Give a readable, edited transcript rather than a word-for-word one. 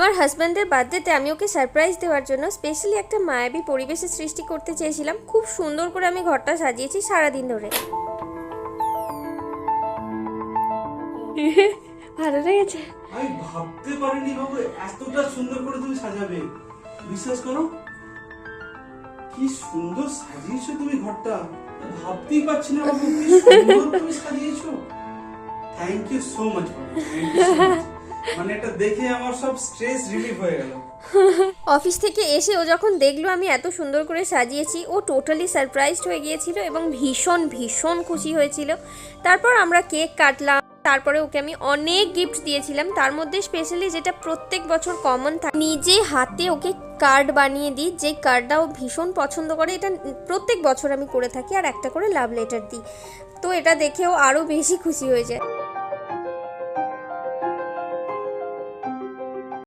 আমার হাজব্যান্ডের বার্থডেতে আমি ওকে সারপ্রাইজ দেওয়ার জন্য স্পেশালি একটা মায়াবী পরিবেশের সৃষ্টি করতে চেয়েছিলাম। খুব সুন্দর করে আমি ঘরটা সাজিয়েছি সারাদিন ধরে। ভালো লেগেছে? আমি ভাবতে পারিনি বাবু এতটা সুন্দর করে তুমি সাজাবে। বিশ্বাস করো, কি সুন্দর সাজিয়েছো তুমি ঘরটা, ভাবতেই পারছি না বাবু কি সুন্দর তুমি সাজিয়েছো। Thank you so much Babu, thank you so much. মানে এটা দেখে আমার সব স্ট্রেস রিলিফ হয়ে গেল। অফিস থেকে এসে ও যখন দেখলো আমি এত সুন্দর করে সাজিয়েছি, ও টোটালি সারপ্রাইজড হয়ে গিয়েছিল এবং ভীষণ ভীষণ খুশি হয়েছিল। তারপর আমরা কেক কাটলাম, তারপরে ওকে আমি অনেক গিফট দিয়েছিলাম। তার মধ্যে স্পেশালি যেটা প্রত্যেক বছর কমন থাকে, নিজে হাতে ওকে কার্ড বানিয়ে দিই, যে কার্ডটা ও ভীষণ পছন্দ করে। এটা প্রত্যেক বছর আমি করে থাকি, আর একটা করে লাভ লেটার দিই। তো এটা দেখেও আরও বেশি খুশি হয়ে যায়।